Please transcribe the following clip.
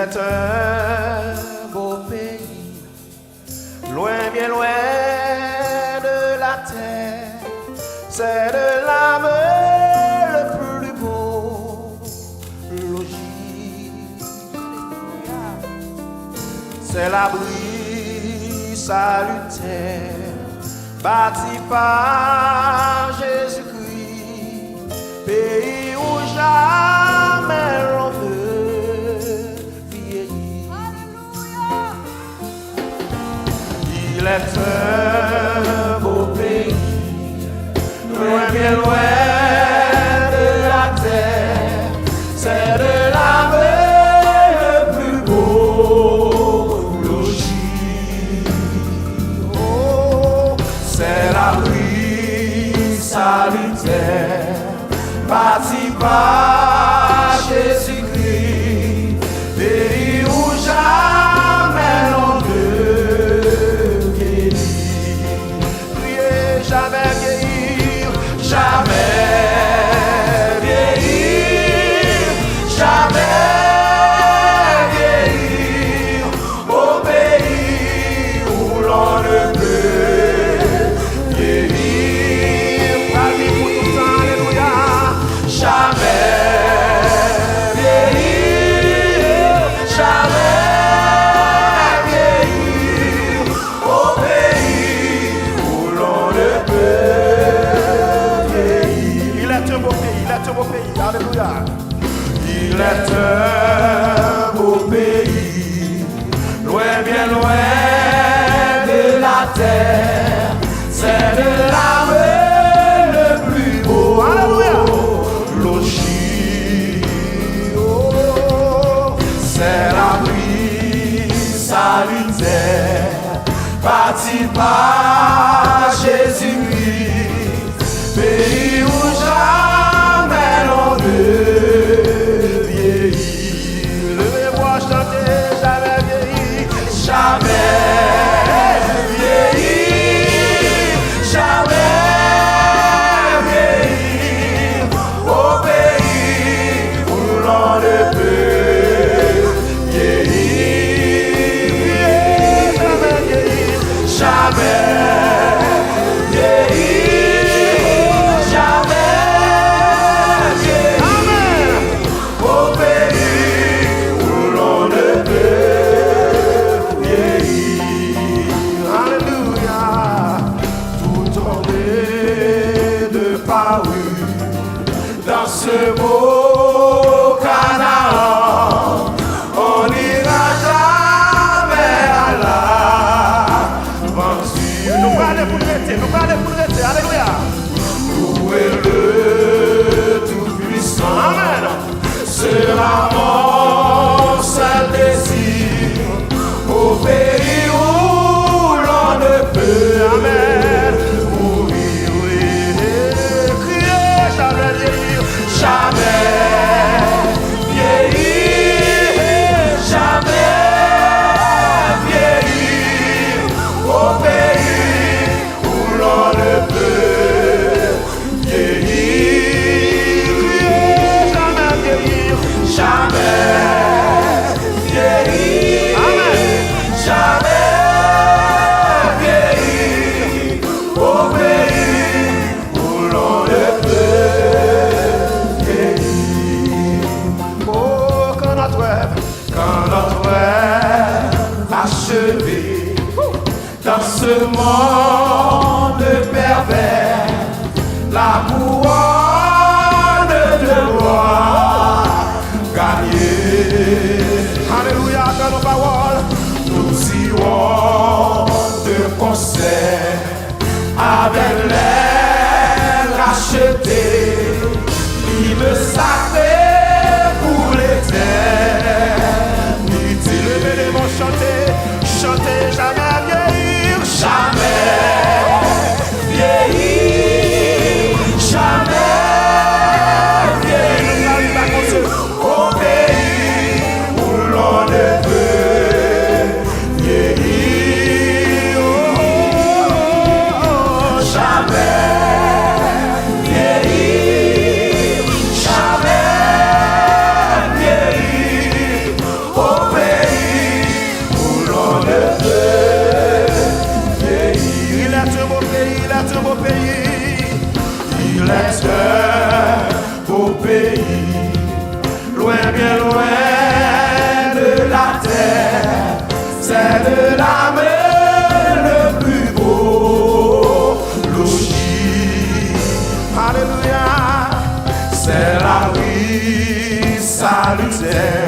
est un beau pays, loin, bien loin de la terre. C'est de l'âme le plus beau logis. C'est l'abri salutaire, bâti par Jésus-Christ, pays où jamais l'on veut vieillir. Il est un beau pays, loin, bien loin de la terre. C'est de l'âme le plus beau logis. Oh, c'est l'abri salutaire, bâti par Jésus-Christ, pays où jamais l'on ne vieillit. Priez jamais vieillir, jamais vieillir, jamais vieillir, au pays où l'on ne peut vieillir. Pas vivre pour tout le temps, alléluia. Jamais vieillir, jamais vieillir, au pays où l'on ne peut vieillir. Il est un beau pays, il est un beau pays, alléluia. Il est un beau pays, loin, bien loin de la terre. C'est de l'âme le plus beau, alléluia, logis. Oh, c'est l'abri salutaire, bâti par Jésus-Christ, pays où jamais l'on ne vieillit. Levez-moi, chantez, jamais vieillir, jamais vieillir, jamais vieillir, au pays où l'on ne peut vieillir. Jamais vieillir, jamais vieillir, jamais vieillir, au pays où l'on ne peut vieillir. Alléluia. Tout tombé de parure dans ce beau Canaan, on n'ira jamais à l'aventure. Nous parlons pour le rester, nous parlons pour le rester, alléluia. Où est le Tout-Puissant? Amen. Sera mon seul désir, au pays où l'on ne peut, amen, mourir, oui. Crier, jamais vieillir, jamais loin, bien loin de la terre, c'est de la